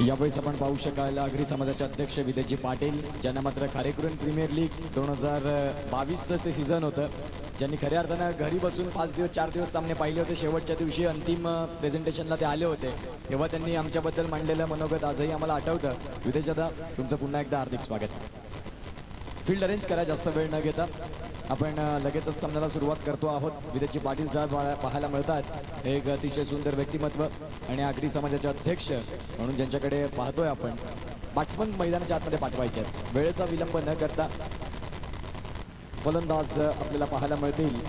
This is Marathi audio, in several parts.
यावेळेस आपण पाहू शकाल आगरी समाजाचे अध्यक्ष विदेजी पाटील ज्यांना मात्र खारेकुरण प्रीमियर लीग 2022चं ते सीझन होतं, ज्यांनी खऱ्या अर्थानं घरी बसून 5 दिवस 4 दिवस सामने पाहिले होते. शेवटच्या दिवशी अंतिम प्रेझेंटेशनला ते आले होते, तेव्हा त्यांनी आमच्याबद्दल मांडलेलं मनोगत आजही आम्हाला आठवतं. विदेश दादा, तुमचं पुन्हा एकदा हार्दिक स्वागत. फील्ड अरेंज करा, जास्त वेळ न घेता आपण लगेचच सामन्याला सुरुवात करतो आहोत. विदेशी पाटील साहेब पाहायला मिळतात, एक अतिशय सुंदर व्यक्तिमत्व आणि आगरी समाजाचे अध्यक्ष म्हणून ज्यांच्याकडे पाहतोय आपण. बॅट्समन मैदानाच्या आतमध्ये पाठवायचे आहेत, वेळेचा विलंब न करता फलंदाज आपल्याला पाहायला मिळतील.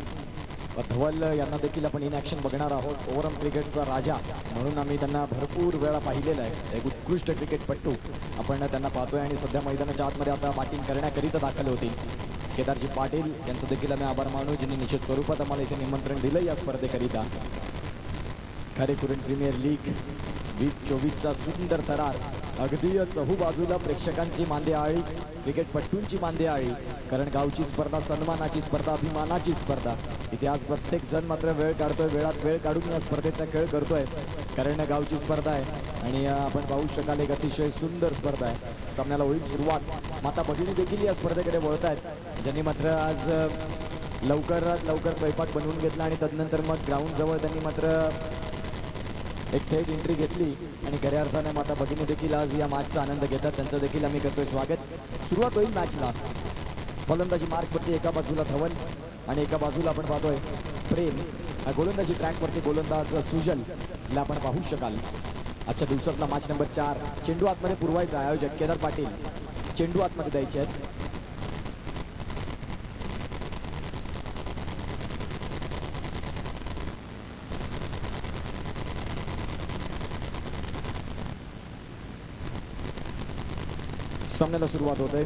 धवल यांना देखील आपण इन ॲक्शन बघणार आहोत. ओव्हरऑल क्रिकेटचा राजा म्हणून आम्ही त्यांना भरपूर वेळा पाहिलेला आहे. एक उत्कृष्ट क्रिकेटपटू आपण त्यांना पाहतोय आणि सध्या मैदानाच्या आतमध्ये आता बॅटिंग करण्याकरिता दाखल होतील. केदारजी पाटील यांचं देखील आम्ही आभार मानू, ज्यांनी निश्चित स्वरूपात आम्हाला इथे निमंत्रण दिलं या स्पर्धेकरिता. खारेकुरण प्रीमियर लीग 2024चा सुंदर थरार, अगदी चहूबाजूला प्रेक्षकांची मांदेआळी, क्रिकेटपटूंची मांदेआळी, कारण गावची स्पर्धा, सन्मानाची स्पर्धा, अभिमानाची स्पर्धा. इथे आज प्रत्येक जण मात्र वेळ काढतोय, वेळात वेळ काढून या स्पर्धेचा खेळ करतोय, कारण गावची स्पर्धा आहे आणि आपण पाहू शकाल एक अतिशय सुंदर स्पर्धा आहे. सामन्याला होईल सुरुवात. माता भगिनी देखील या स्पर्धेकडे वळत आहेत, ज्यांनी मात्र आज लवकरात लवकर स्वयंपाक बनवून घेतला आणि तदनंतर मग ग्राउंडजवळ त्यांनी मात्र एक थेट एंट्री घेतली आणि खऱ्या अर्थाने माता भगिनी देखील आज या मॅचचा आनंद घेतात. त्यांचं देखील आम्ही करतोय स्वागत. सुरुवात होईल मॅचला. फलंदाजी मार्कवरती एका बाजूला धवन आणि एका बाजूला आपण पाहतोय प्रेम. गोलंदाजी ट्रॅकवरती गोलंदाज सुजलला आपण पाहू शकाल. आजच्या दिवसातला मॅच नंबर 4. चेंडू आतमध्ये पुरवायचा. आयोजक केदार पाटील चेंडू आतमध्ये द्यायचे आहेत. सामन्याला सुरुवात होते.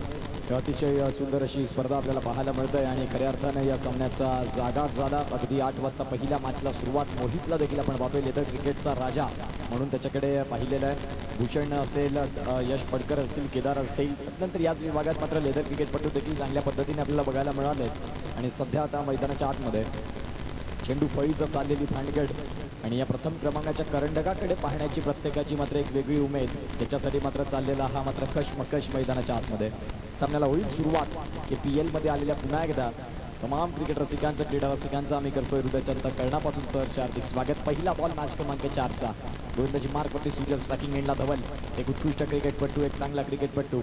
अतिशय सुंदर अशी स्पर्धा आपल्याला पाहायला मिळत आहे आणि खऱ्या अर्थाने या सामन्याचा जागा झाला. अगदी 8 वाजता पहिल्या मॅचला सुरुवात. मोहितला देखील आपण पाहतोय लेदर क्रिकेटचा राजा म्हणून त्याच्याकडे पाहिलेलं आहे. भूषण असेल, यश पडकर असतील, केदार असतील, नंतर याच विभागात मात्र लेदर क्रिकेटपटू देखील चांगल्या पद्धतीने आपल्याला बघायला मिळाले. आणि सध्या आता मैदानाच्या आतमध्ये चेंडू फळीचं चाललेली भांडगड आणि या प्रथम क्रमांकाच्या करंडकाकडे पाहण्याची प्रत्येकाची मात्र एक वेगळी उमेद. त्याच्यासाठी मात्र चाललेला हा मात्र कशमकश मैदानाच्या आतमध्ये. सामन्याला होईल सुरुवात. KPL मध्ये आलेल्या पुन्हा एकदा तमाम क्रिकेट रसिकांचं, क्रीडा रसिकांचं आम्ही करतोय हृदयाच्या अंतःकरणापासून सहर्ष हार्दिक स्वागत. पहिला बॉल मॅच क्रमांक 4चा. गोलंदाजी मार्कवरती सुजल, स्ट्रायकिंग एंडला धवल. एक उत्कृष्ट क्रिकेटपटू, एक चांगला क्रिकेटपटू.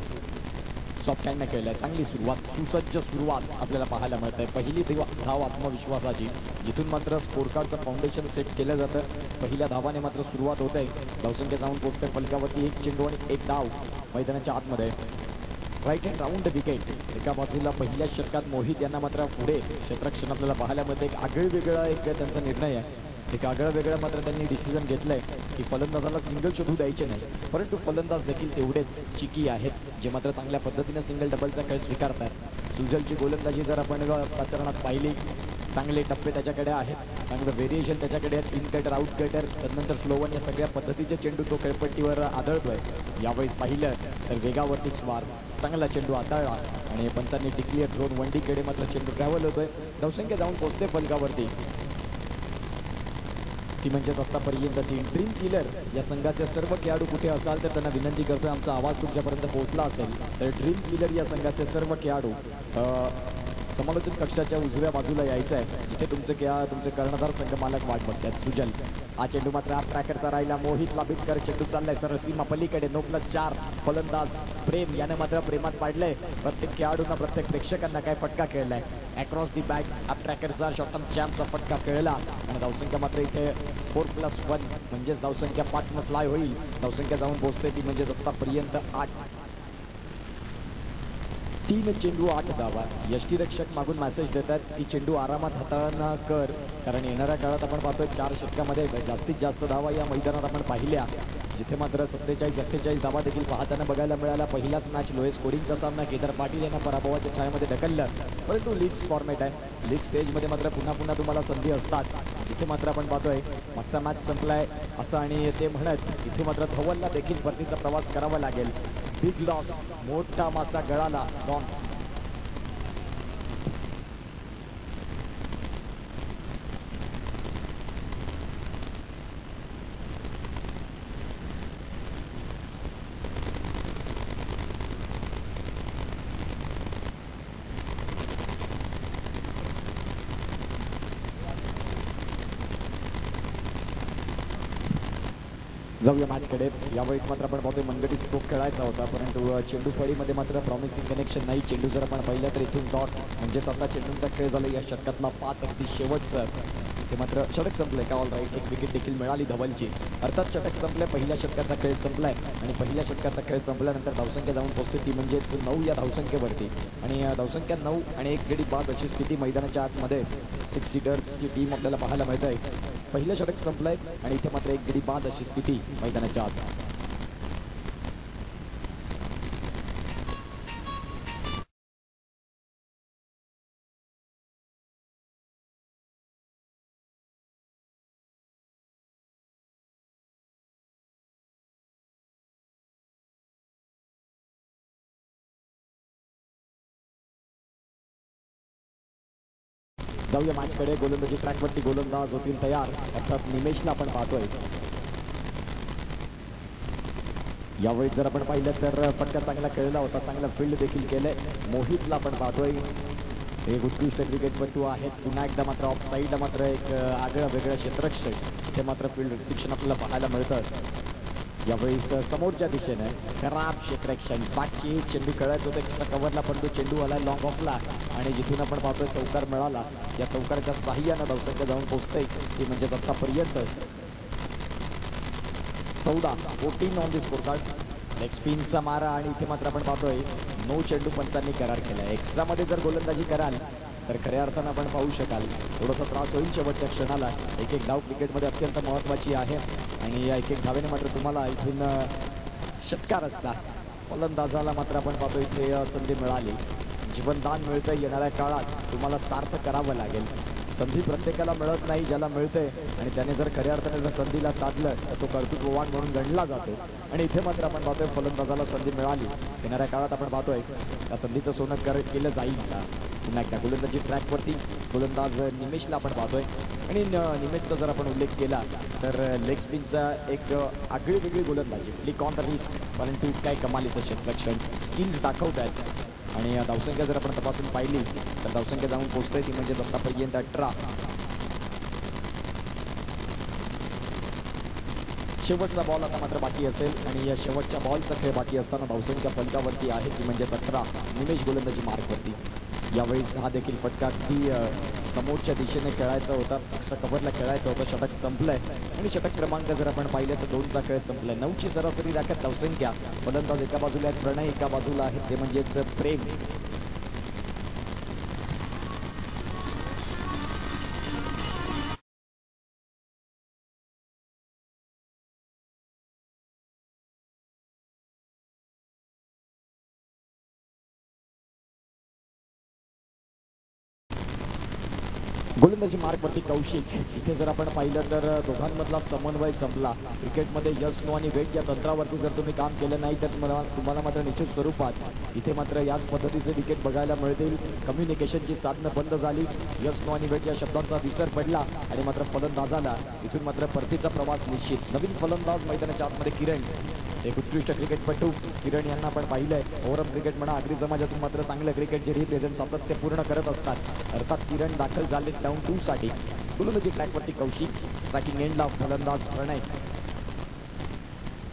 सॉफ्ट हँडने खेळलाय. चांगली सुरुवात, सुसज्ज सुरुवात आपल्याला पाहायला मिळत आहे. पहिली धाव आत्मविश्वासाची, जिथून मात्र स्कोरकार्डचं फाउंडेशन सेट केलं जातं. पहिल्या धावाने मात्र सुरुवात होत आहे. धावसंख्या जाऊन पोहोचते फलकावरती. 1 चेंडू आणि 1 डाव मैदानाच्या आतमध्ये. Right hand round wicket. एका बाजूला पहिल्या षटकात मोहित यांना मात्र पुढे क्षेत्ररक्षण आपल्याला पाहायला मिळतं. एक आगळवेगळा एक त्यांचा निर्णय आहे. एक आगळं वेगळं मात्र त्यांनी डिसिजन घेतलंय की फलंदाजाला सिंगल शोधू द्यायचे नाही, परंतु फलंदाज देखील तेवढेच चिकी आहेत जे मात्र चांगल्या पद्धतीने सिंगल डबलचा खेळ स्वीकारतात. सुजलची गोलंदाजी जर आपण प्रचारणात पाहिली, चांगले टप्पे त्याच्याकडे आहेत, चांगलं व्हेरिएशन त्याच्याकडे आहेत. इन कटर, आउट कटर, त्यानंतर स्लोवन, या सगळ्या पद्धतीचे चेंडू तो खेळपट्टीवर आदळतोय. यावेळेस पाहिलं तर वेगावरती स्वार, चांगला चेंडू आदळला आणि पंचांनी डिक्लेअर झोन 1Dकडे मात्र चेंडू ट्रॅव्हल होतोय. धावसंख्या जाऊन पोहोचते फलकावरती. ती म्हणजेच आत्तापर्यंत ती ड्रीम किलर या संघाचे सर्व खेळाडू कुठे असाल तर त्यांना विनंती करतोय, आमचा आवाज तुमच्यापर्यंत पोहोचला असेल तर ड्रीम किलर या संघाचे सर्व खेळाडू समालोचन कक्षाच्या उजव्या बाजूला यायचं आहे, जिथे तुमचे कर्णधार संघ मालक वाट बघतात. सुजल, हा चेंडू मात्र आप ट्रॅकरचा राहिला. मोहित लाबितकर चेंडू चाललाय सरळ सीमा पलीकडे. 9+4. फलंदाज प्रेम याने मात्र प्रेमात पाडलंय. प्रत्येक खेळाडूंना, प्रत्येक प्रेक्षकांना काय फटका खेळलाय. अक्रॉस दी बॅक आप ट्रॅकरचा शॉर्ट टर्म चॅम्पचा फटका खेळला आणि धावसंख्या मात्र इथे 4+1 म्हणजेच धावसंख्या 5 फ्लाय होईल. धावसंख्या जाऊन पोहोचते ती म्हणजेच आत्तापर्यंत 8. 3 चेंडू 8 धावा. यष्टीरक्षक मागून मेसेज देतात की चेंडू आरामात हाताळणं कर, कारण येणाऱ्या काळात आपण पाहतोय 4 षटकामध्ये जास्तीत जास्त धावा या मैदानात आपण पाहिल्या, जिथे मात्र 47-48 धावा देखील पाहताना बघायला मिळाला. पहिलाच मॅच लोएस्ट स्कोरिंगचा सामना. केदार पाटील यांना पराभवाच्या छायेमध्ये ढकललं, परंतु लीग फॉर्मॅट आहे. लीग स्टेजमध्ये मात्र पुन्हा पुन्हा तुम्हाला संधी असतात, जिथे मात्र आपण पाहतोय मागचा मॅच संपलाय असं आणि ते म्हणत इथे मात्र धवलला देखील परतीचा प्रवास करावा लागेल. बिग लॉस, मोठा मासा गळाला. रॉंग. जाऊया मॅचकडे. यावेळेस मात्र आपण पाहतोय मनगटी स्ट्रोक खेळायचा होता, परंतु चेंडू फळीमध्ये मात्र प्रॉमिसिंग कनेक्शन नाही. चेंडू जर आपण पाहिलं तर इथून डॉट म्हणजेच आता चेंडूचा खेळ झाला या षटकातला 5 अगदी शेवटचं. ते मात्र षटक संपलंय का? ऑल राईट, एक विकेट देखील मिळाली धवलची. अर्थात षटक संपलंय, पहिल्या षटकाचा खेळ संपलाय आणि पहिल्या षटकाचा खेळ संपल्यानंतर धावसंख्या जाऊन पोहोचते ती म्हणजेच 9 या धावसंख्येवरती. आणि धावसंख्या 9 आणि 1 गडी बाद अशी स्थिती मैदानाच्या आतमध्ये 6 सीडर्सची टीम आपल्याला पाहायला मिळत आहे. पहिलं षटक संपलंय आणि इथे मात्र 1 गडी बाद अशी स्थिती मैदानाच्या आत. जाऊया मॅचकडे. गोलंदाजी ट्रॅकवरती गोलंदाज होतील तयार. अर्थात निमेशला आपण पाहतोय. यावेळी जर आपण पाहिलं तर फटका चांगला खेळला होता, चांगला फील्ड देखील केलंय. मोहितला आपण पाहतोय. एक उत्कृष्ट क्रिकेटपटू आहेत. पुन्हा एकदा मात्र ऑफ साईडला मात्र एक आगळं वेगळं क्षेत्ररक्षण, तिथे मात्र फील्ड रिस्ट्रिक्शन आपल्याला पाहायला मिळतं. यावेळी समोरच्या दिशेने खराब क्षेत्ररक्षण, पाचची चेंडू खेळायचं होतं एक्स्ट्रा कव्हरला, पण तो चेंडू आला लॉंग ऑफला आणि जिथून आपण पाहतोय चौकार मिळाला. या चौकाराच्या साह्यानं धावसंख्या जाऊन पोहोचते ती म्हणजेच आतापर्यंत 14 on the score card. Leg स्पिनचा मारा आणि इथे मात्र आपण पाहतोय 9 चेंडू पंचांनी करार केला. एक्स्ट्रामध्ये जर गोलंदाजी कराल तर खऱ्या अर्थानं आपण पाहू शकाल थोडासा त्रास होईल शेवटच्या क्षणाला. एक एक धाव क्रिकेटमध्ये अत्यंत महत्त्वाची आहे आणि या एक एक धावेने मात्र तुम्हाला इथून षटकार असला. फलंदाजाला मात्र आपण पाहतो इथे संधी मिळाली. जीवनदान मिळतं, येणाऱ्या काळात तुम्हाला सार्थ करावं लागेल. संधी प्रत्येकाला मिळत नाही, ज्याला मिळते आणि त्याने जर खऱ्या अर्थाने जर संधीला साधलं तर तो कर्तृत्ववान म्हणून गणला जातो. आणि इथे मात्र आपण पाहतोय फलंदाजाला संधी मिळाली. येणाऱ्या काळात आपण पाहतोय या संधीचं सोनं केलं जाईल का? पुन्हा एकदा गोलंदाजी ट्रॅकवरती गोलंदाज निमेशला आपण पाहतोय. आणि निमेशचा जर आपण उल्लेख केला तर लेग स्पिनचा एक आगळी वेगळी गोलंदाजी, फ्लिक ऑन द रिस्क, परंतु काय कमालीचं क्षेत्ररक्षण, स्किल्स दाखवत आहेत. आणि धावसंख्या जर आपण तपासून पाहिली तर धावसंख्या जाऊन पोहोचतोय ती म्हणजेच आतापर्यंत 18. शेवटचा बॉल आता मात्र बाकी असेल आणि या शेवटच्या बॉलचा खेळ बाकी असताना धावसंख्या फलकावरती आहे ती म्हणजेच 18. निमेश गोलंदाजी मार्कवरती. यावेळेस हा देखील फटका अगदी समोरच्या दिशेने खेळायचा होता, एक्स्ट्रा कव्हरला खेळायचा होता. षटक संपलंय आणि षटक क्रमांक जर आपण पाहिलं तर 2चा खेळ संपलाय. 9ची सरासरी राखत धावसंख्या. फलंदाज एका बाजूला आहेत, प्रणय एका बाजूला आहेत, ते म्हणजेच प्रेम. गोलंदाजी मार्कवरती कौशिक. इथे जर आपण पाहिलं तर दोघांमधला समन्वय संपला. क्रिकेटमध्ये यस नो आणि वेट या तंत्रावरती जर तुम्ही काम केलं नाही तर तुम्हाला मात्र निश्चित स्वरूपात इथे मात्र याच पद्धतीचे विकेट बघायला मिळतील. कम्युनिकेशनची साधनं बंद झाली. यस नो आणि वेट या शब्दांचा विसर पडला आणि मात्र फलंदाजाला इथून मात्र परतीचा प्रवास निश्चित. नवीन फलंदाज मैदानाच्या आतमध्ये किरण, एक उत्कृष्ट क्रिकेटपटू. किरण यांना आपण पाहिलंय ओव्हरऑल क्रिकेट म्हणा आगरी समाजातून मात्र चांगलं क्रिकेट जे रिप्रेझेंट सातत्य पूर्ण करत असतात. अर्थात किरण दाखल झाले डाऊन 2 साठी. गोलंदाजी ट्रॅकवरती कौशिक. स्ट्रायकिंग एंडला फलंदाज प्रणय.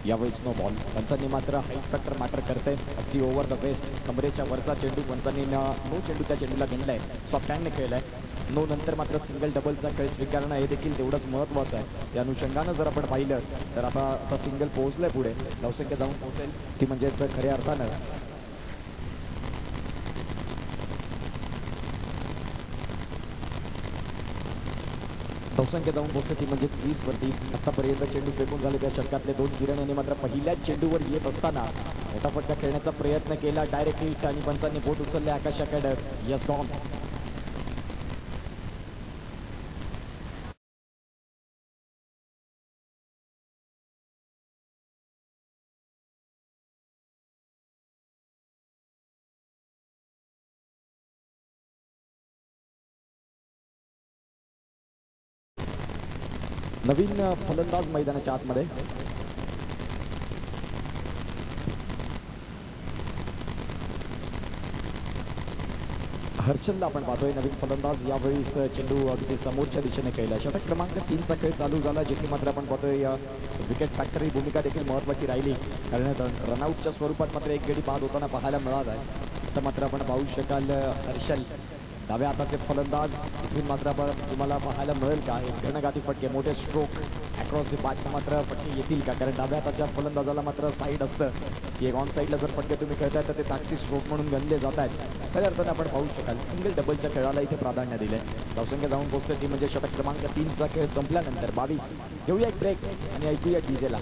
यावेळेस नो बॉल. पंचांनी मात्र हाईट फॅक्टर मॅटर करते. अगदी ओव्हर द बेस्ट कमरेच्या वरचा चेंडू पंचांनी 9 चेंडू त्या चेंडूला गणलाय. सॉफ्ट हँडने खेळलाय. 9 नंतर मात्र सिंगल डबलचा खेळ स्वीकारणं हे देखील तेवढंच महत्त्वाचं आहे. त्या अनुषंगानं जर आपण पाहिलं तर आता सिंगल पोहोचलंय पुढे. धावसंख्या जाऊन पोहोचेल ती म्हणजेच खऱ्या अर्थानं धावसंख्या जाऊन पोहोचते ती म्हणजेच 20 वरती. आतापर्यंत चेंडू फेकून झाले त्या षटकातले 2. किरण यांनी मात्र पहिल्याच चेंडूवर येत असताना मोठा फटका खेळण्याचा प्रयत्न केला. डायरेक्ट हिट आणि पंचांनी बोट उचलले आकाशाकडे. Yes gone. नवीन फलंदाज मैदानाच्या आतमध्ये. हर्षलला आपण पाहतोय नवीन फलंदाज यावेळी चेंडू अगदी समोरच्या दिशेने खेळला. षटक क्रमांक 3चा खेळ चालू झाला, जिथे मात्र आपण पाहतोय विकेट फॅक्टरी भूमिका देखील महत्त्वाची राहिली, कारण रनआउटच्या स्वरूपात मात्र एक गडी बाद होताना पाहायला मिळाला आहे. आता मात्र आपण पाहू शकाल हर्षल डाव्या हाताचे फलंदाज, इथून मात्र आपण तुम्हाला पाहायला मिळेल का एक घनघाती फटके, मोठे स्ट्रोक अक्रॉस द बॅट मात्र फटके येतील का, कारण डाव्या हाताच्या फलंदाजाला मात्र साईड असतं की एक ऑन साईडला जर फटके तुम्ही खेळताय तर ते ताकदी स्ट्रोक म्हणून गणले जात आहेत. खऱ्या अर्थाने आपण पाहू शकाल सिंगल डबलच्या खेळाला इथे प्राधान्य दिले. धावसंख्या जाऊन पोहोचते ती म्हणजे षटक क्रमांक 3चा खेळ संपल्यानंतर 22. घेऊया एक ब्रेक आणि ऐकूया डीजेला.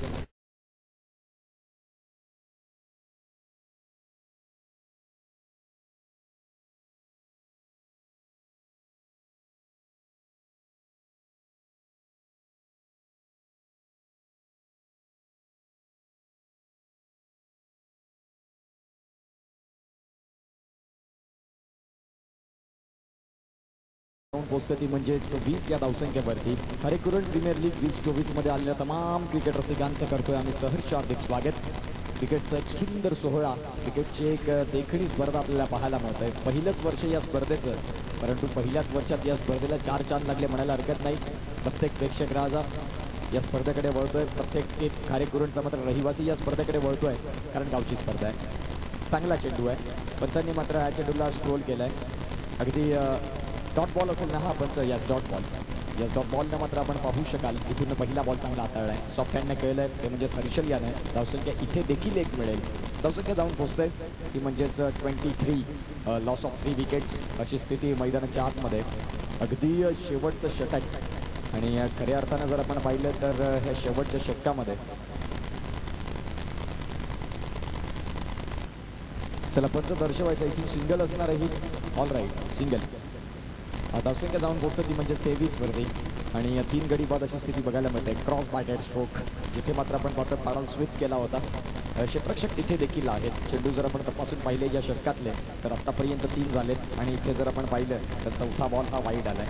पोहोचते ती म्हणजेच 20 या धावसंख्येवरती. हरेकुरण प्रीमियर लीग 2024 मध्ये आलेल्या तमाम क्रिकेट रसिकांचं करतोय आम्ही सहर्ष हार्दिक स्वागत. क्रिकेटचा एक सुंदर सोहळा, क्रिकेटची एक देखणी स्पर्धा आपल्याला पाहायला मिळत आहे. पहिलंच वर्ष या स्पर्धेचं, परंतु पहिल्याच वर्षात या स्पर्धेला 4 चांद लागले म्हणायला हरकत नाही. प्रत्येक प्रेक्षक राजा या स्पर्धेकडे वळतोय, प्रत्येक एक खारेकुरणचा मात्र रहिवासी या स्पर्धेकडे वळतोय, कारण गावची स्पर्धा आहे. चांगला चेंडू आहे, पंचांनी मात्र ह्या चेंडूला स्क्रोल केलाय. अगदी डॉट बॉल असेल ना हा पंच, yes dot ball. Yes dot बॉलनं मात्र आपण पाहू शकाल इथून पहिला बॉल चांगला हाताळला आहे. सॉफ्ट हँडने खेळलं ते म्हणजेच हर्षल याने. धावसंख्या इथे देखील एक मिळेल. धावसंख्या जाऊन पोहोचते ती म्हणजेच 23. लॉस ऑफ 3 विकेट्स अशी स्थिती मैदानाच्या आतमध्ये. अगदी शेवटचं षटक आणि खऱ्या अर्थानं जर आपण पाहिलं तर ह्या शेवटच्या षटकामध्ये चला पंच दर्शवायचं इथून सिंगल असणार आहे. All right single. धावसंख्या जाऊन पोहोचते ती म्हणजेच 23 वरती आणि 3 गडी बाद अशी स्थिती बघायला मिळते. क्रॉस बॅटेड स्ट्रोक, जिथे मात्र आपण पाहतो पाडाल स्वीप केला होता. क्षेत्ररक्षक तिथे देखील आहेत. चेंडू जर आपण तपासून पाहिले या षटकातले तर आत्तापर्यंत 3 झालेत आणि इथे जर आपण पाहिलं तर चौथा बॉल हा वाईड आलाय.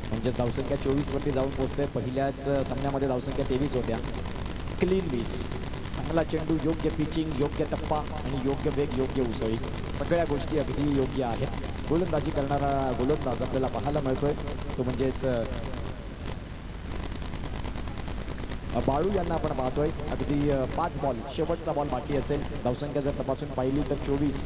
म्हणजेच धावसंख्या 24 वरती जाऊन पोहोचते. पहिल्याच सामन्यामध्ये धावसंख्या 23 होत्या. क्लीन 20. चांगला चेंडू, योग्य पिचिंग, योग्य टप्पा आणि योग्य वेग, योग्य उसळी, सगळ्या गोष्टी अगदी योग्य आहेत. गोलंदाजी करणारा गोलंदाज आपल्याला पाहायला मिळतोय तो म्हणजेच बाळू यांना आपण पाहतोय. अगदी 5 बॉल, शेवटचा बॉल बाकी असेल. धावसंख्या जर तपासून पाहिली तर 24.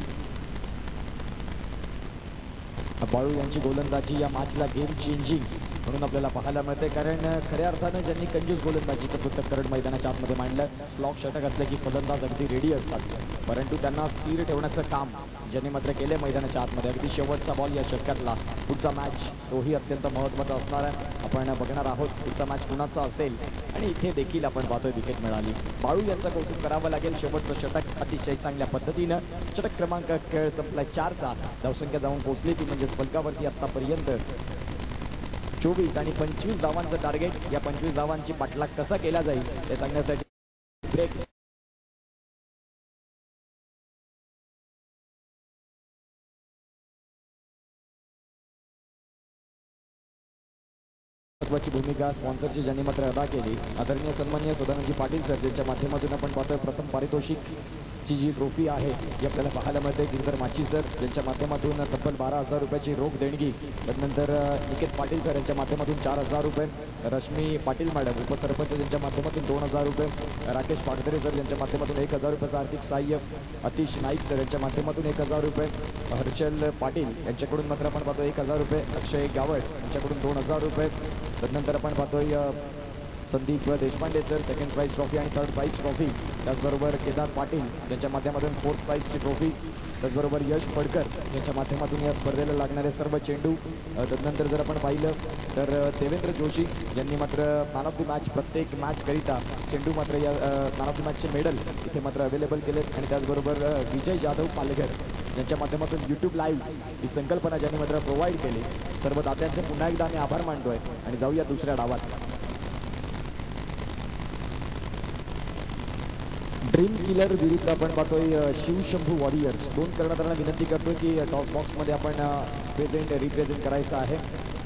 बाळू यांची गोलंदाजी या मॅचला गेम चेंजिंग म्हणून आपल्याला पाहायला मिळते, कारण खऱ्या अर्थानं ज्यांनी कंजूस गोलंदाजीचं पृथक्करण मैदानाच्या आतमध्ये मांडलं. स्लॉक षटक असले की फलंदाज अगदी रेडी असतात, परंतु त्यांना स्थिर ठेवण्याचं काम ज्यांनी मात्र केले मैदानाच्या आतमध्ये. अगदी शेवटचा बॉल या षटकातला. पुढचा मॅच तोही अत्यंत महत्त्वाचा असणार आहे. आपण बघणार आहोत पुढचा मॅच कुणाचा असेल आणि इथे देखील आपण पाहतोय विकेट मिळाली. बाळू यांचं कौतुक करावं लागेल. शेवटचं षटक अतिशय चांगल्या पद्धतीनं. षटक क्रमांक खेळ संपला 4चा. धावसंख्या जाऊन पोहोचली ती म्हणजेच फलकावरती आत्तापर्यंत 24 आणि 25 धावांचं टार्गेट. या 25 धावांची पाठलाग कसा केला जाईल हे सांगण्यासाठी ब्रेक. महत्त्वाची भूमिका स्पॉन्सरची ज्यांनी मात्र अदा केली, आदरणीय सन्माननीय सदानंदजी पाटील सर, ज्यांच्या माध्यमातून आपण पाहतोय प्रथम पारितोषिकची जी ट्रॉफी आहे ती आपल्याला पाहायला मिळते. गिरधर माची सर यांच्या माध्यमातून तब्बल 12,000 रुपयाची रोख देणगी. त्यानंतर निकेत पाटील सर यांच्या माध्यमातून 4,000 रुपये. रश्मी पाटील मॅडम उपसरपंच यांच्या माध्यमातून 2,000 रुपये. राकेश पागधरे सर यांच्या माध्यमातून 1,000 रुपयाचं आर्थिक सहाय्य. अतिश नाईक सर यांच्या माध्यमातून 1,000 रुपये. हर्षल पाटील यांच्याकडून मात्र आपण पाहतो 1,000 रुपये. अक्षय गावड यांच्याकडून 2,000 रुपये. त्यानंतर आपण पाहतोय Sandeep Deshpande sir second prize trophy आणि थर्ड प्राइज ट्रॉफी. त्याचबरोबर केदार पाटील यांच्या माध्यमातून 4th प्राइजची ट्रॉफी. त्याचबरोबर यश पडकर यांच्या माध्यमातून या स्पर्धेला लागणारे सर्व चेंडू. त्यानंतर जर आपण पाहिलं तर देवेंद्र जोशी यांनी मात्र मॅन ऑफ द मॅच, प्रत्येक मॅचकरिता चेंडू मात्र या मॅन ऑफ द मॅचचे मेडल इथे मात्र अवेलेबल केलेत. आणि त्याचबरोबर विजय जाधव पालघर यांच्या माध्यमातून यूट्यूब लाईव्ह ही संकल्पना ज्यांनी मात्र प्रोव्हाइड केली. सर्व दात्यांचे पुन्हा एकदा आम्ही आभार मानतोय आणि जाऊया दुसऱ्या डावात. ड्रीम किलर विरुद्ध आपण पाहतोय शिवशंभू वॉरियर्स. 2 कर्णधारांना विनंती करतोय की टॉस बॉक्समध्ये आपण रिप्रेझेंट करायचं आहे.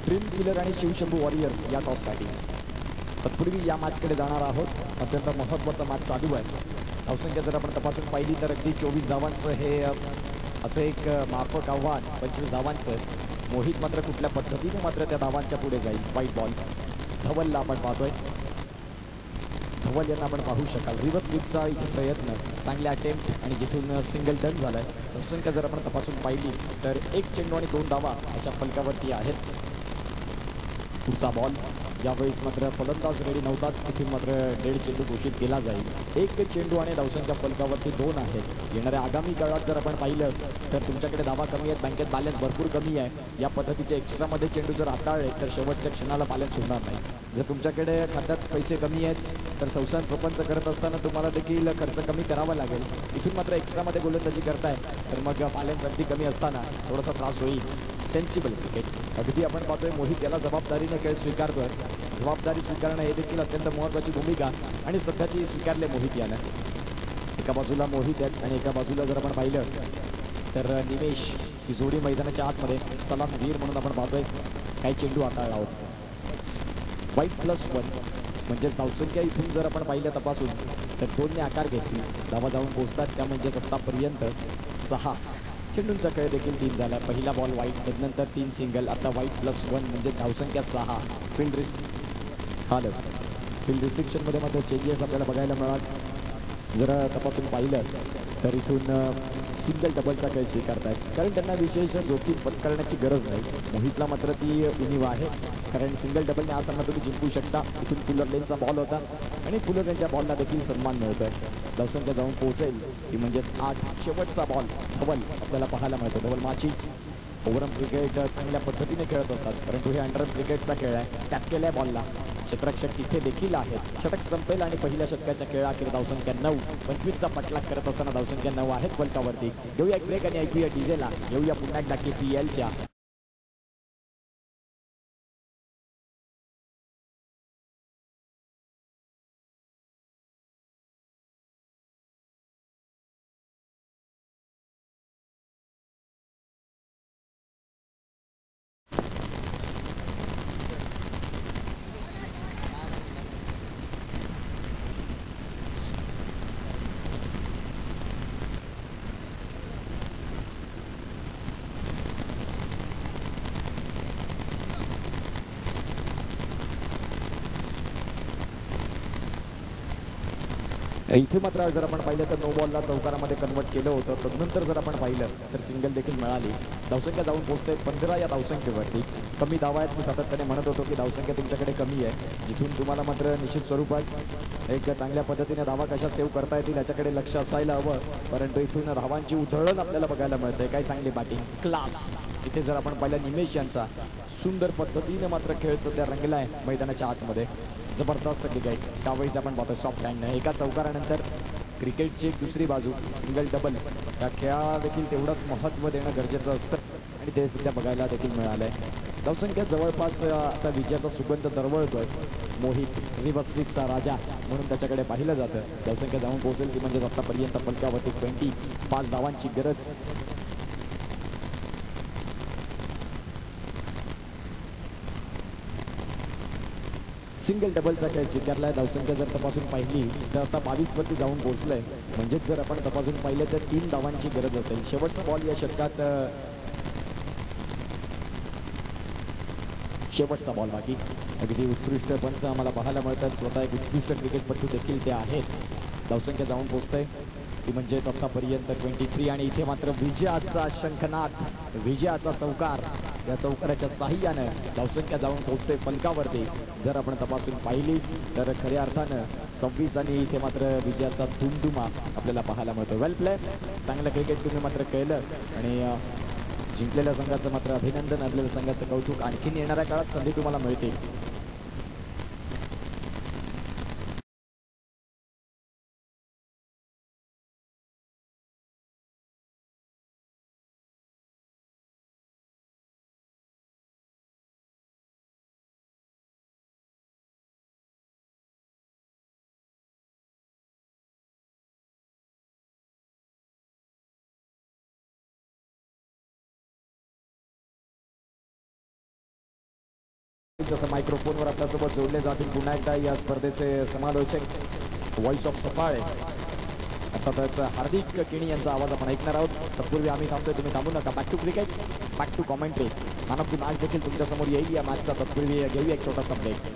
ड्रीम किलर आणि शिवशंभू वॉरियर्स या टॉससाठी. तत्पूर्वी या मॅचकडे जाणार आहोत. अत्यंत महत्त्वाचा मॅच चालू आहे. धावसंख्या जर आपण तपासून पाहिली तर अगदी 24 धावांचं हे असं एक माफक आव्हान 25 धावांचं मोहित मात्र कुठल्या पद्धतीने मात्र त्या धावांच्या पुढे जाईल. वाईट बॉल धवलला आपण पाहतोय. धवल यांना आपण पाहू शकाल. रिव्हर्स स्वीपचा इथे प्रयत्न, चांगले अटेम्प्ट आणि जिथून सिंगल टर्न झालाय. धावसंख्या जर आपण तपासून पाहिली तर 1 चेंडू आणि 2 धावा अशा फलकावरती आहेत. पुढचा बॉल यावेळेस मात्र फलंदाज रेडी नव्हतात. तिथून मात्र डेड चेंडू घोषित केला जाईल. 1 चेंडू आणि धावसंख्या फलकावरती 2 आहेत. येणाऱ्या आगामी काळात जर आपण पाहिलं तर तुमच्याकडे धावा कमी आहेत, बँकेत बॅलन्स भरपूर कमी आहे. या पद्धतीचे एक्स्ट्रामध्ये चेंडू जर हाताळले तर शेवटच्या क्षणाला बॅलन्स होणार नाही. जर तुमच्याकडे खात्यात पैसे कमी आहेत तर संसार प्रपंच करत असताना तुम्हाला देखील खर्च कमी करावा लागेल. इथून मात्र एक्स्ट्रामध्ये गोलंदाजी करताय तर मग बॅलन्स अगदी कमी असताना थोडासा त्रास होईल. सेन्सिबल क्रिकेट अगदी आपण पाहतोय. मोहित याला जबाबदारीने खेळ स्वीकारतोय. जबाबदारी स्वीकारणं हे देखील अत्यंत महत्त्वाची भूमिका आणि सध्या ती स्वीकारले मोहित यानं. एका बाजूला मोहित आहेत आणि एका बाजूला जर आपण पाहिलं तर निमेश. ही जोडी मैदानाच्या आतमध्ये सलामवीर म्हणून आपण पाहतोय. काही चेंडू हाताळला आहोत. वाईट +1 म्हणजेच धावसंख्या इथून जर आपण पाहिलं तपासून तर 2ने आकार घेतली. धावा जाऊन पोहोचतात त्या म्हणजेच आत्तापर्यंत 6 चेंडूंचा खेळ देखील 3 झाला. पहिला बॉल वाईट, त्यानंतर 3 सिंगल, आता वाईट +1 म्हणजे धावसंख्या 6. फील्ड रिस्ट्रिक्शनमध्ये मात्र चेंजेस आपल्याला बघायला मिळाल. जर तपासून पाहिलं तर इथून सिंगल डबलचा खेळ स्वीकारतायत कारण त्यांना विशेष जोखीम पत्करण्याची गरज नाही. मोहितला मात्र ती उणीव आहे कारण सिंगल डबलने हा सामना तुम्ही जिंकू शकता. इथून फुलर लेनचा बॉल होता आणि फुलर यांच्या बॉलला देखील सन्मान मिळतोय. धावसंख्या जाऊन पोहोचेल ती म्हणजेच 8. शेवटचा बॉल धवल आपल्याला पाहायला मिळतो. धवल माची ओव्हरआर्म क्रिकेट चांगल्या पद्धतीने खेळत असतात परंतु हे अंडरआर्म क्रिकेटचा खेळ आहे. टॅप केल्या बॉलला क्षेत्ररक्षक तिथे देखील आहेत. षटक संपेल आणि पहिल्या षटकाच्या खेळाखेर धावसंख्या 9. 25चा पटलाक करत असताना धावसंख्या 9 आहेत फलकावरती. घेऊया एक ब्रेक आणि ऐकूया डीजेला. येऊया पुन्हा एकदा KPLच्या इथे मात्र जर आपण पाहिलं तर नो बॉलला चौकारामध्ये कन्वर्ट केलं होतं. तदनंतर जर आपण पाहिलं तर सिंगल देखील मिळाली. धावसंख्या जाऊन पोहोचते 15 या धावसंख्येवरती. कमी धावा आहेत. मी सातत्याने म्हणत होतो की धावसंख्या तुमच्याकडे कमी आहे. जिथून तुम्हाला मात्र निश्चित स्वरूपात एक चांगल्या पद्धतीने धावा कशा सेव्ह करता येतील याच्याकडे लक्ष असायला हवं. परंतु इथून धावांची उधळण आपल्याला बघायला मिळते. काही चांगली बॅटिंग क्लास. इथे जर आपण पाहिलं निमेश यांचा सुंदर पद्धतीने मात्र खेळ सध्या रंगला आहे मैदानाच्या आतमध्ये. जबरदस्त क्रिकेट त्यावेळीच आपण पाहतो. सॉफ्ट हँडनं एका चौकारानंतर क्रिकेटची एक दुसरी बाजू सिंगल डबल या खेळाला देखील तेवढंच महत्त्व देणं गरजेचं असतं आणि ते सध्या बघायला देखील मिळालं आहे. धावसंख्या जवळपास आता विजयाचा सुगंध दरवळतोय. मोहित रिव्हर्स स्वीपचा राजा म्हणून त्याच्याकडे पाहिलं जातं. धावसंख्या जाऊन पोहोचेल ती म्हणजेच आत्तापर्यंत फलकावरती 25 धावांची गरज. सिंगल डबलचा खेळ स्वीकारलाय. धावसंख्या जर तपासून पाहिली तर आता 22वरती जाऊन पोहोचलंय. म्हणजेच जर आपण तपासून पाहिलं तर 3 धावांची गरज असेल. शेवटचा बॉल या षटकात शेवटचा बॉल बाकी. अगदी उत्कृष्ट पंच आम्हाला पाहायला मिळतात. स्वतः एक उत्कृष्ट क्रिकेटपटू देखील ते आहेत. धावसंख्या जाऊन पोहोचतंय ती म्हणजेच आत्तापर्यंत 23 आणि इथे मात्र विजयाचा शंखनाद, विजयाचा चौकार. या चौकाराच्या साह्यानं धावसंख्या जाऊन पोहोचते फलकावरती. जर आपण तपासून पाहिली तर खऱ्या अर्थानं 26 आणि इथे मात्र विजयाचा धुमधुमा आपल्याला पाहायला मिळतो. वेल प्ले. चांगलं क्रिकेट तुम्ही मात्र केलं आणि जिंकलेल्या संघाचं मात्र अभिनंदन. आपल्याला संघाचं कौतुक. आणखीन येणाऱ्या काळात संधी तुम्हाला मिळतील. जसं मायक्रोफोनवर आपल्यासोबत जोडले जातील पुन्हा एकदा या स्पर्धेचे समालोचक व्हॉइस ऑफ सफाळे अर्थातच हार्दिक केणी यांचा आवाज आपण ऐकणार आहोत. तत्पूर्वी आम्ही थांबतोय, तुम्ही थांबू नका. Back to cricket, back to commentary. Man of the match देखील तुमच्या समोर येईल या मॅचचा. तत्पूर्वी घेऊया एक छोटासा ब्रेक.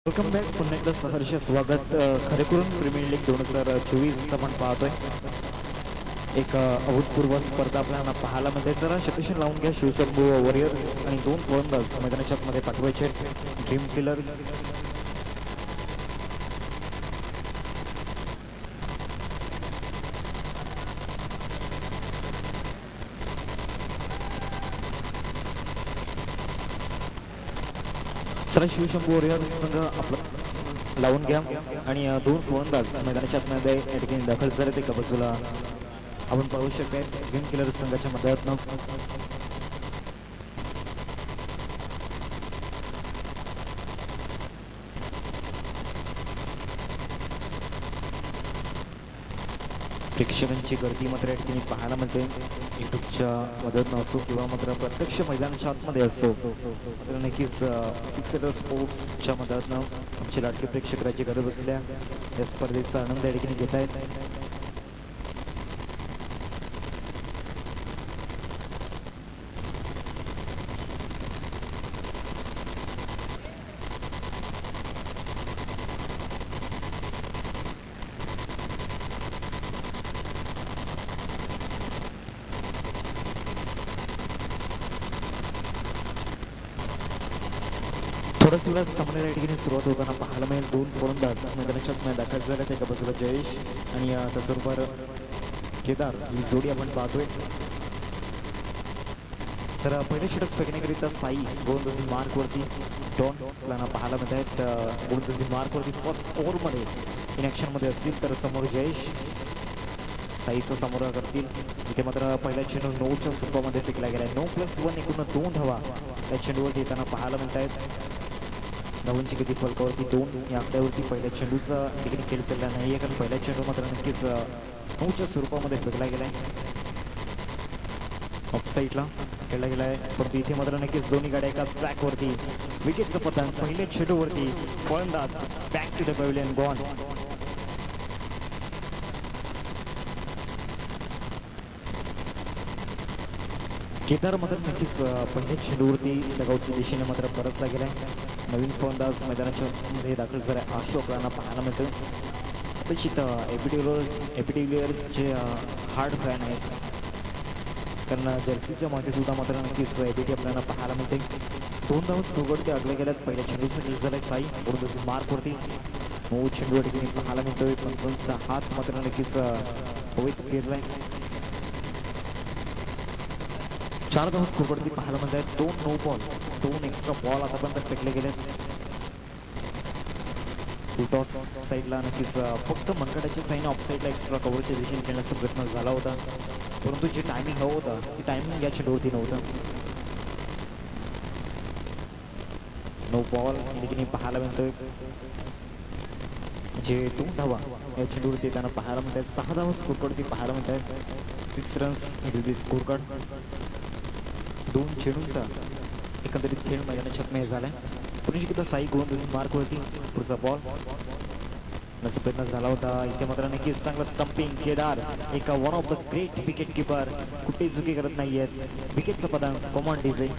Welcome back. पुन्हा एकदा सहर्ष स्वागत. खरेकरून प्रीमियर लीग 2024 आपण पाहतोय. एक अभूतपूर्व स्पर्धा आपल्याला पाहायला मिळते. जरा शतशन लावून घ्या. शिवशंभू वॉरियर्स आणि 2 फलंदाज मैदानाच्या आतमध्ये पाठवायचे. ड्रीम किलर्स चला शिवशंभू वॉरियर्स संघ आपलं लावून घ्या आणि 2 फलंदाज मैदानाच्या आतमध्ये या ठिकाणी दाखल झाले. एका बाजूला आपण पाहू शकता ड्रीम किलर्स संघाच्या मदतीनं प्रेक्षकांची गर्दी मात्र या ठिकाणी पाहायला मिळते. युट्यूबच्या मदतीनं असो किंवा मात्र प्रत्यक्ष मैदानाच्या आतमध्ये असो, तर नक्कीच सिक्सर स्पोर्ट्सच्या मदतीनं आमचे लाडके प्रेक्षक राज्य करत बसल्या या स्पर्धेचा आनंद या ठिकाणी घेत आहेत. थोड्याच वेळात सामन्याला या ठिकाणी सुरुवात होताना पाहायला मिळेल. 2 फलंदाज मैदानाच्या आतमध्ये दाखल झाले. एका बाजूला जयेश आणि त्याचबरोबर केदार ही जोडी आपण पाहतोय. तर पहिले षटक फेकण्याकरिता साई गोलंदाजी मार्कवरती डॉन आपल्याला पाहायला मिळत आहेत. गोलंदाजी मार्कवरती फर्स्ट ओव्हरमध्ये इन ॲक्शनमध्ये असतील. तर समोर जयेश साईचा सामोरा करतील. इथे मात्र पहिला चेंडू 9च्या स्वरूपामध्ये फेकला गेला आहे. 9+1 एकूण 2 धावा या चेंडूवरती येताना पाहायला मिळत आहेत. धावांची गती फलकावरती 2 या आकड्यावरती पहिल्या चेंडूचा ठिकाणी खेळ चालला नाही आहे, कारण पहिला चेंडू मात्र नक्कीच 9च्या स्वरूपामध्ये फेकला गेला आहे. ऑफसाईडला खेळला गेला आहे. परंतु इथे मात्र नक्कीच दोन्ही गाड्या एकाच ट्रॅकवरती. विकेटचं पतन पहिल्या चेंडूवरती. फलंदाज back to the pavilion gone. Kedar मात्र नक्कीच पहिल्या चेंडूवरती डगआउटच्या दिशेने मात्र परतला गेलाय. नवीन फलंदाज मैदानाच्या मध्ये दाखल झाला अशोक राणा पाहायला मिळतो. अपेक्षित एपिडिलियर्सचे हार्ड फॅन आहेत, कारण जर्सीच्या मागे सुद्धा मात्र नक्कीच एपीटी आपल्याला पाहायला मिळते. 2 धावा स्कोरवरती अडले गेल्यात. पहिल्या चेंडूचा खेळ झालाय साई गोलंदाजी मार्कवरती. 9 चेंडू ठिकाणी पाहायला मिळतोय. पंचांचा हात मात्र नक्कीच हवेत फिरलाय. 4 धावा स्कोरवरती पाहायला मिळत आहेत. 2 नो बॉल, 2 एक्स्ट्रा बॉल आतापर्यंत फेकले गेले. टॉस साईडला नक्कीच फक्त मनगटाच्या साईन ऑफ साईडला एक्स्ट्रा कव्हरच्या दिशेने खेळण्याचा प्रयत्न झाला होता, परंतु जे टायमिंग हवं होतं ते टायमिंग या चेंडूवरती नव्हतं. नो बॉल या ठिकाणी पाहायला मिळतोय. जे 2 धावा या चेंडूवरती येताना पाहायला मिळत आहेत. 6 धावा स्कोरवरती पाहायला मिळत आहेत. 6 runs it the score card. 2 चेंडूंचा एकंदरीत खेळ मैदानाच्या आतमध्ये झालाय. पुन्हा एकदा साई गोलंदाजी मार्कवरती. पुढचा बॉल नसा प्रयत्न झाला होता. इथे मात्र नक्कीच चांगला स्टंपिंग. केदार एका one of the great wicket keeper, कुठेही चुकी करत नाहीयेत. विकेटचा पतंग कॉमन डिझाईन.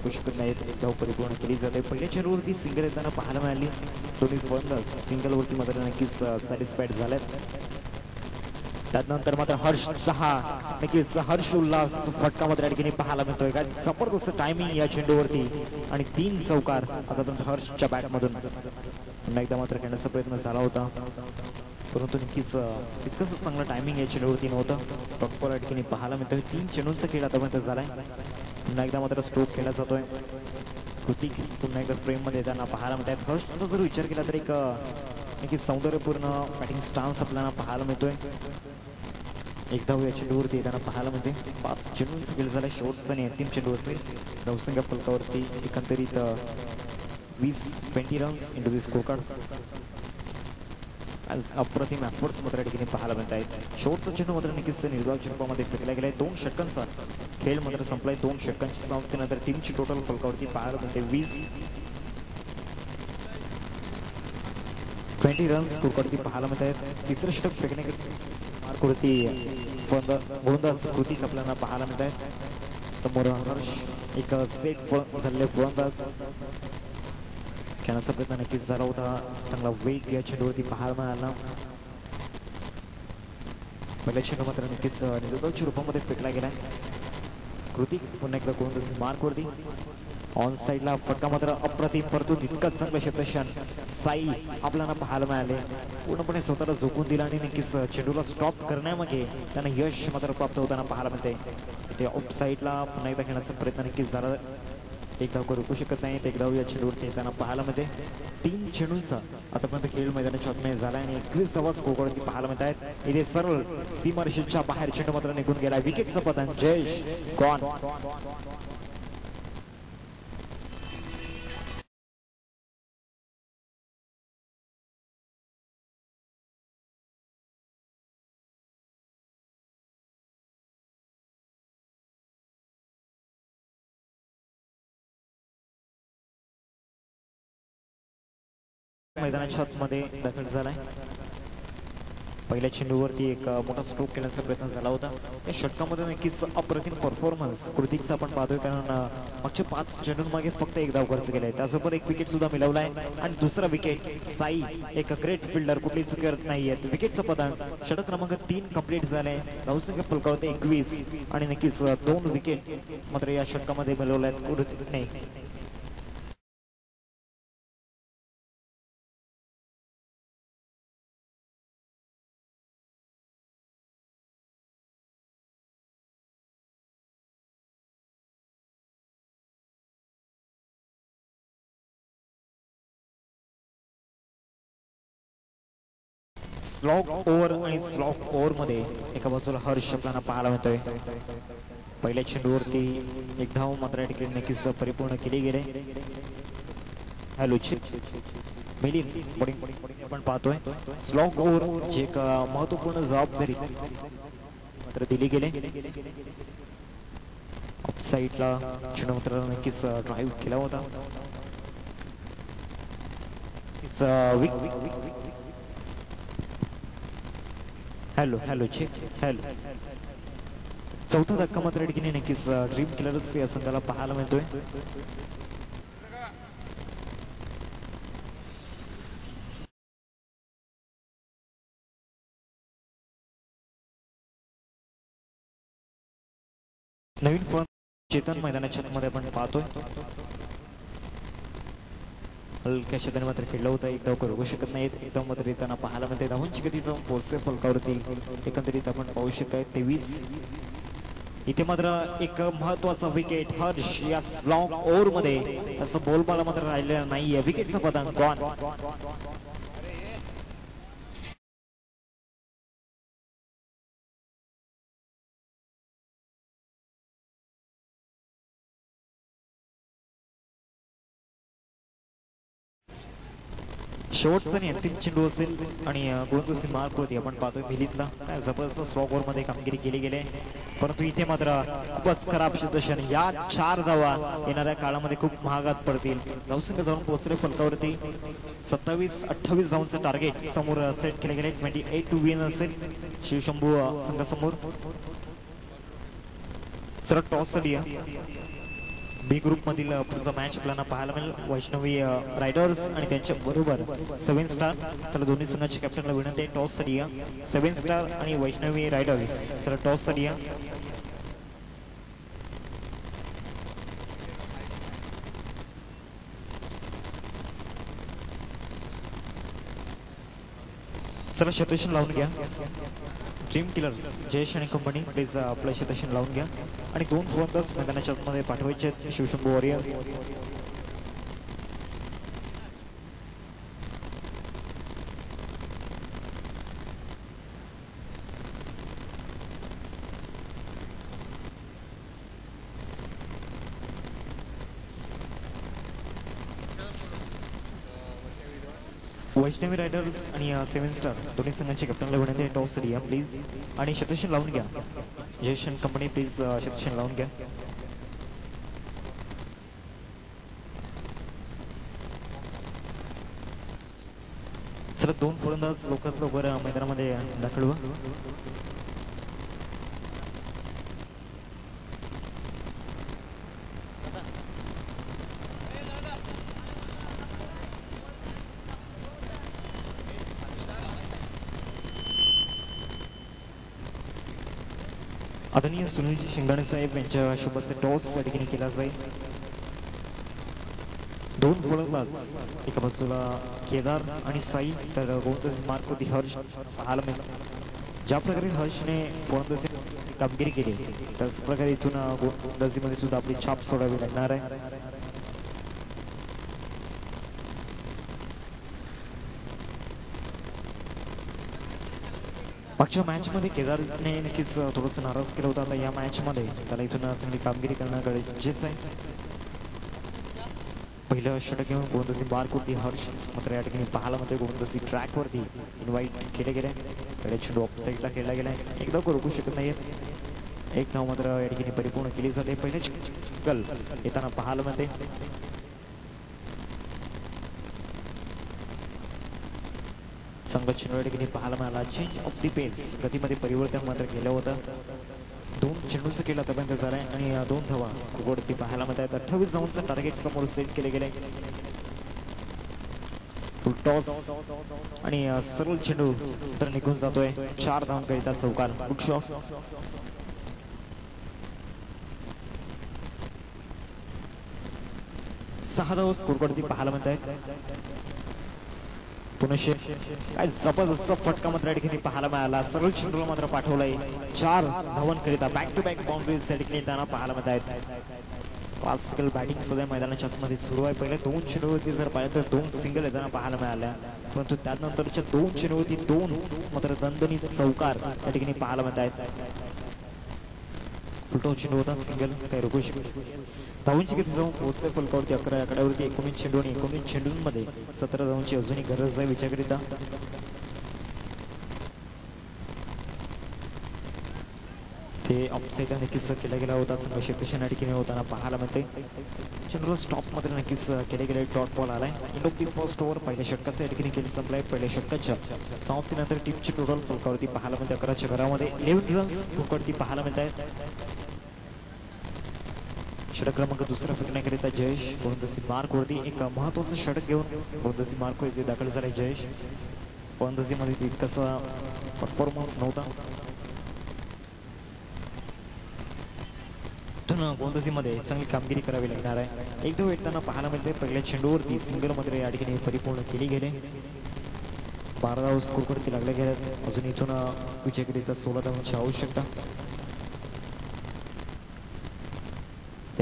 करू शकत नाहीत. एक धाव परिपूर्ण केली जाते. पहिल्या चेंडूवरती सिंगल येताना पाहायला मिळाली. दोन्ही फलंदाज सिंगलवरती मात्र नक्कीच सॅटिस्फाईड झालेत. त्यानंतर मात्र हर्षचा हा नक्कीच हर्ष उल्हास फटका मात्र या ठिकाणी पाहायला मिळतोय. काय जबरदस्त टायमिंग या चेंडूवरती आणि 3 चौकार आतापर्यंत हर्षच्या बॅटमधून पुन्हा एकदा मात्र खेळण्याचा प्रयत्न झाला होता, परंतु नक्कीच तितकंच चांगलं टायमिंग या चेंडूवरती नव्हतं. टॉपवर या ठिकाणी पाहायला मिळतोय. 3 चेंडूंचा खेळ आतापर्यंत झालाय. पुन्हा एकदा मात्र स्ट्रोक खेळला जातोय. कृतिक पुन्हा एकदा फ्रेममध्ये येताना पाहायला मिळत आहेत. हर्षचा जर विचार केला तर एक नक्कीच सौंदर्यपूर्ण बॅटिंग स्टान्स आपल्याला पाहायला मिळतोय. एक धाव या चेंडूवरती येताना पाहायला मिळते. 5 चेंडूंचा खेळ झाला. शेवटचा आणि अंतिम चेंडू असेल. धावसंख्या फलकावरती एकंदरीत 20 रन्स इंटू दी स्कोर कार्ड. अप्रतिम एफर्ट्स मात्र या ठिकाणी पाहायला मिळत आहेत. शेवटचा चेंडू मात्र नक्कीच निर्धाव रूपामध्ये फेकला गेलाय. 2 षटकांचा खेळ मात्र संपलाय. 2 षटकांच्या समाप्तीनंतर टीमची टोटल फलकावरती पाहायला मिळते 20 रन्स स्कोर कार्डवरती पाहायला मिळत आहेत. तिसरं षटक फेकण्यावरती गोलंदाज कृतिक आपल्याला पाहायला मिळत आहेत. समोर हर्ष एक सेट झालेले गोलंदाज खेळण्याचा प्रयत्न नक्कीच झाला होता. चांगला वेग या चेंडूवरती पाहायला मिळाला. पहिल्या चेंडू मात्र नक्कीच निर्धावच्या रूपामध्ये फेकला गेलाय. कृतिक पुन्हा एकदा गोलंदाज मार्कवरती. ऑन साईडला फटका मात्र अप्रतिम, परंतु तितकंच चांगलं क्षेत्रक्षण साई आपल्याला पाहायला मिळाले. पूर्णपणे स्वतःला झोकून दिला आणि नक्कीच चेंडूला स्टॉप करण्यामागे त्यांना यश मात्र प्राप्त होताना पाहायला मिळते. ते ऑफ साईडला पुन्हा एकदा खेळण्याचा प्रयत्न नक्कीच झाला. एक धाव करू शकत नाही. एक धाव या चेंडूवरती येताना पाहायला मिळते. 3 चेंडूंचा आतापर्यंत खेळ मैदानाच्या आतमध्ये झाला आणि 21 धावा स्कोरवरती पाहायला मिळत आहेत. इथे सरळ सीमारेषेच्या बाहेर चेंडू मात्र निघून गेला. विकेटचं पतन. जयेश गॉन. मैदानाच्या आतमध्ये दाखल झालाय. पहिल्या चेंडूवरती एक मोठा स्ट्रोक केल्याचा प्रयत्न झाला होता. या षटकामध्ये नक्कीच अप्रतिम परफॉर्मन्स कृतिकचा आपण पाहतोय, कारण मागच्या 5 चेंडूंमागे फक्त 1 धाव खर्च केलाय. त्यासोबत 1 विकेट सुद्धा मिळवलाय आणि दुसरा विकेट साई एक ग्रेट फिल्डर, कुठली चुकी करत नाहीये. विकेटचं पतन. षटक क्रमांक 3 कंप्लीट झाले. धावसंख्या फलकावरती 21 आणि नक्कीच 2 विकेट मात्र या षटकामध्ये मिळवल्यात कृतिकने. स्लॉग ओव्हर आणि स्लॉग ओव्हर मध्ये एका बाजूला हर्ष आपल्याला पाहायला मिळतोय. पहिल्या चेंडूवरती 1 धाव मात्र या ठिकाणी नक्कीच परिपूर्ण केली गेले. हॅलो मिलिंद बॉलिंग आपण पाहतोय. स्लॉग ओव्हर जे एक महत्वपूर्ण जबाबदारी मात्र दिली गेले. ऑफ साईडला चेंडू मात्र नक्कीच ड्राईव्ह केला होता. Hello check. हॅलो चौथा धक्का मात्र या ठिकाणी नक्कीच ड्रीम किलर्स या संघाला पाहायला मिळतोय. नवीन फॉर्म चेतन मैदानाच्या मध्ये आपण पाहतोय. हलक्या क्षेत्राने मात्र खेळलं होतं. 1 धाव करू शकत नाहीत. 1 धाव मात्र येताना पाहायला मिळते. धावांची गती जाऊन पोहोचते फलकावरती. एकंदरीत आपण पाहू शकताय 23. इथे मात्र एक महत्वाचा विकेट हर्ष या लॉंग ओव्हर मध्ये असं बोलबाला मात्र राहिलेला नाहीये. विकेटचा पतन. गॉन. शेवटचा आणि अंतिम चेंडू असेल आणि गोलंदाजी मार्कवरती आपण पाहतोय मिलिंदला. काय जबरदस्त स्लॉग ओव्हर मध्ये कामगिरी केली गेली, परंतु इथे मात्र खूपच खराब क्षेत्रक्षण. या 4 धावा येणाऱ्या काळामध्ये खूप महागात पडतील. धावसंख्या जाऊन पोहोचले फलकावरती. 27-28 धावांचं टार्गेट समोर सेट केले गेले. 28 टू विन असेल शिवशंभू संघासमोर. जरा टॉस साठी बी ग्रुप मधील पुढचा मॅच आपल्याला पाहायला मिळेल वैष्णवी रायडर्स आणि त्यांच्या बरोबर 7 स्टार. चला दोन्ही संघाच्या कॅप्टनला विनंती आहे टॉस साठी या. 7 स्टार आणि वैष्णवी रायडर्स चला टॉस साठी या. चला शतशन लावून घ्या. ड्रीम किलर्स जयेश आणि कंपनी प्लीज आपलं शतशन लावून घ्या आणि 2 फलंदाज मैदानाच्या आतमध्ये पाठवायचे आहेत. शिवशंभू वॉरियर्स वैष्णवी रायडर्स आणि 7 स्टार दोन्ही संघांच्या कॅप्टनला विनंती आहे टॉस या प्लीज आणि शतशन लावून घ्या. जयेश आणि कंपनी प्लीज शतशन लावून घ्या. चला 2 फलंदाज लवकरात लवकर मैदानामध्ये दाखल व्हा. आदरणीय सुनीलजी शिंगाणे साहेब यांच्या शुभ हस्ते टॉस या ठिकाणी केला जाईल. 2 फलंदाज एका बाजूला केदार आणि साई तर गोलंदाज मार्कवरती हर्ष पाहायला मिळेल. ज्या प्रकारे हर्षने फलंदाजी कामगिरी केली त्याच प्रकारे इथून गोलंदाजीमध्ये सुद्धा आपली छाप सोडावी लागणार आहे. मागच्या मॅचमध्ये केदारने नक्कीच थोडंसं नाराज केलं होतं. आता या मॅचमध्ये त्याला इथून चांगली कामगिरी करणं गरजेचं आहे. पहिलं षटक घेऊन गोलंदाजी मार्कवरती हर्ष मात्र या ठिकाणी पाहायला मिळतोय गोलंदाजी ट्रॅकवरती इन्व्हाइट केले गेले. कडे चेंडू ऑफ साईडला खेळला गेलाय. एकदा रोखू शकत नाहीयेत. एक धाव मात्र या ठिकाणी परिपूर्ण केली जाते. पहिलेच गल येताना पाहायला मिळते. चांगला चेंडू या ठिकाणी पाहायला मिळाला. चेंज ऑफ दी पेस गतीमध्ये परिवर्तन मात्र केलं होतं. 2 चेंडूंचं केलं आतापर्यंत झालंय आणि 2 धावा स्कोरवरती पाहायला मिळत आहेत. 28 धावांचं टार्गेट समोर सेट केले गेले. टॉस आणि सरळ चेंडू तर निघून जातोय. 4 धावांकरिता चौकार. Good shot. सहा धावा स्कोरवरती पाहायला मिळत आहेत. पुनशे काय जबरदस्त फटका मात्र या ठिकाणी पाहायला मिळाला. सरळ चेंडूला मात्र पाठवलाय. 4 धावांकरिता बॅक टू बॅक बाउंड्रीज या ठिकाणी त्यांना पाहायला मिळत आहेत. पाच सिंगल बॅटिंग सध्या मैदानाच्या आतमध्ये सुरू आहे. पहिले 2 चेंडूवरती जर पाहिलं तर 2 सिंगल येताना पाहायला मिळाल्या परंतु त्यानंतरच्या 2 चेंडूवरती 2 मात्र दणदणीत चौकार या ठिकाणी पाहायला मिळत आहेत. फुलटॉस चेंडू होता सिंगल काही रोखू शकतो. धावांची गती जाऊन पोहोचते फलकावरती 11 आकड्यावरती 19 चेंडू आणि 19 चेंडूंमध्ये 17 धावांची अजूनही गरज आहे विचारकरिता. ते ऑफसाईड नक्कीच केला गेला होता. चांगला क्षेत्रक्षण या ठिकाणी होताना पाहायला मिळते. चेंडू स्टॉप मात्र नक्कीच केले गेले. डॉट बॉल आलाय. End of the first over पहिल्या षटकाचं या ठिकाणी खेळ संपलाय. पहिल्या षटकाच्या समाप्तीनंतर टीमची टोटल फलकावरती पाहायला मिळते 11च्या घरामध्ये 11 रन्स फलकावरती पाहायला मिळत आहेत. षटक क्रमांक 2 फेकण्याकरिता जयेश गोलंदाजी मार्कवरती एक महत्वाचं षटक घेऊन गोलंदाजी मार्कवरती दाखल झालाय जयेश. फलंदाजीमध्ये तितकासा परफॉर्मन्स नव्हता. गोलंदाजीमध्ये चांगली कामगिरी करावी लागणार आहे. एक धाव येताना पाहायला मिळते. पहिल्या चेंडूवरती सिंगल मात्र या ठिकाणी परिपूर्ण केली गेले. 12 धाव स्कोरवरती लागल्या गेल्यात. अजून इथून विजयकरिता 16 धावांची आवश्यकता.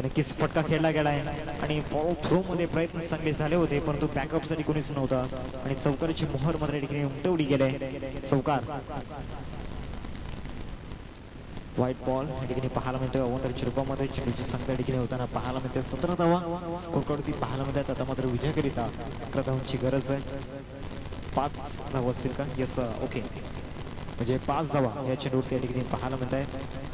नक्कीच फटका खेळला गेला आहे आणि फॉलो थ्रो मध्ये प्रयत्न चांगले झाले होते परंतु बॅकअप साठी कोणीच नव्हता आणि चौकाराची मोहर मात्र या ठिकाणी उमटवली गेले. चौकार. व्हाईट बॉल या ठिकाणी पाहायला मिळतोय. अवंतर रूपामध्ये चेंडूची संख्या ठिकाणी होताना पाहायला मिळते. 17 धावा स्कोरवरती पाहायला मिळतात. आता मात्र विजयाकरिता 11 धावांची गरज आहे. 5 धावा असतील का? Yes okay. म्हणजे 5 धावा या चेंडूवरती या ठिकाणी पाहायला मिळत आहेत.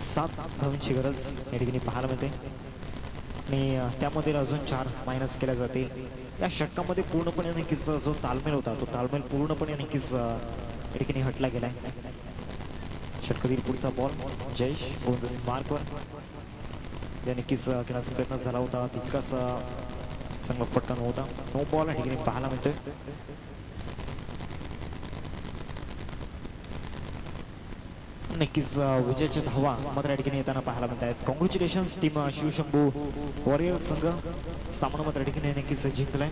7 धावांची गरज या ठिकाणी पाहायला मिळते आणि त्यामध्ये अजून 4 मायनस केल्या जातील. या षटकामध्ये पूर्णपणे नक्कीच जो तालमेल होता तो तालमेल पूर्णपणे नक्कीच या ठिकाणी हटला गेलाय. षटकातील पुढचा बॉल जयेश गोलंदाजी मार्कवर. या नक्कीच खेळण्याचा प्रयत्न झाला होता, तितकाच चांगला फटका नव्हता. नो बॉल या ठिकाणी पाहायला मिळतोय. नक्कीच विजयाच्या धावा मात्र या ठिकाणी येताना पाहायला मिळत आहेत. कॉंग्रॅच्युलेशन्स टीम शिवशंभू वॉरियर संघ. सामना मात्र या ठिकाणी नक्कीच जिंकलाय.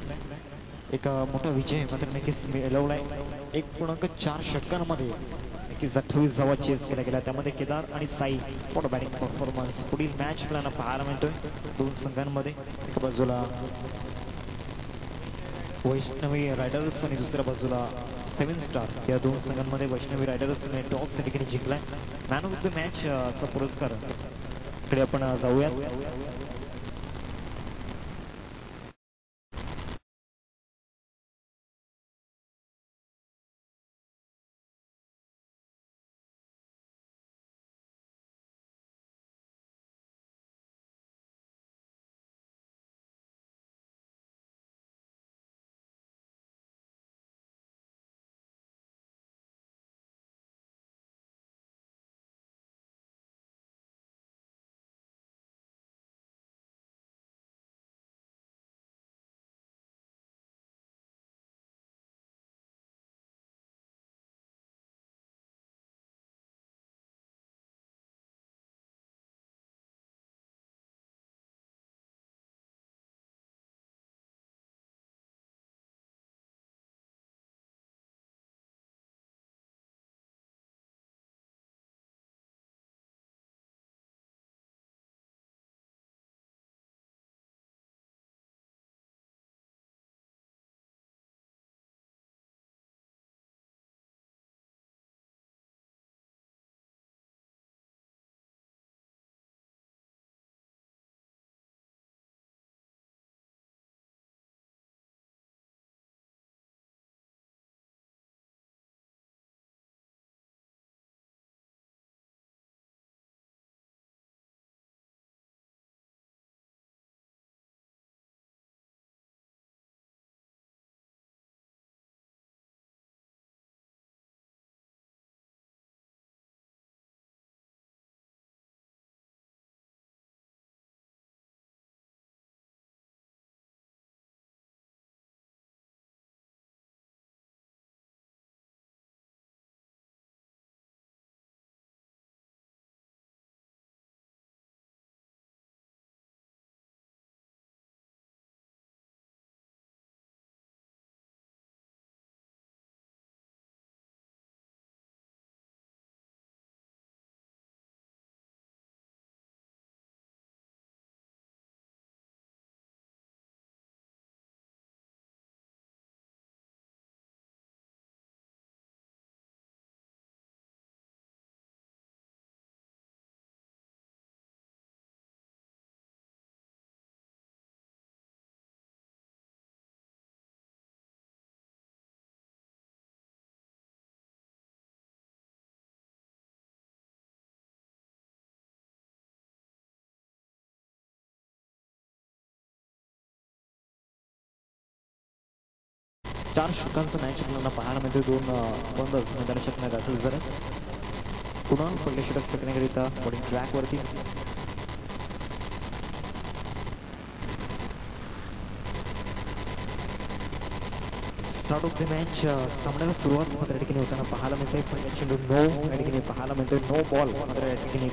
एक मोठा विजय मात्र नक्कीच मिळवलाय. 1.4 षटकांमध्ये नक्कीच 28 धावा चेस केल्या गेल्या, त्यामध्ये केदार आणि साई मोठा बॅटिंग परफॉर्मन्स. पुढील मॅच आपल्याला पाहायला मिळतोय दोन संघांमध्ये. एका बाजूला वैष्णवी रायडर्स आणि दुसऱ्या बाजूला 7 स्टार. या दोन संघांमध्ये वैष्णवी रायडर्सने टॉस या ठिकाणी जिंकलाय. मॅन ऑफ द मॅच चा पुरस्कार कडे आपण जाऊयात. चार षटकांचं मॅच आपल्याला पाहायला मिळते. दोन फलंदाज मैदानी षटकात दाखल झाले. पुन्हा पहिले षटक फेकण्याकरिता बॉलिंग ट्रॅकवरती. स्टार्ट ऑफ द मॅच सामन्याला सुरुवात मात्र या ठिकाणी होताना पाहायला मिळते. पहिल्या चेंडू नो या ठिकाणी पाहायला मिळते. नो बॉल मात्र या ठिकाणी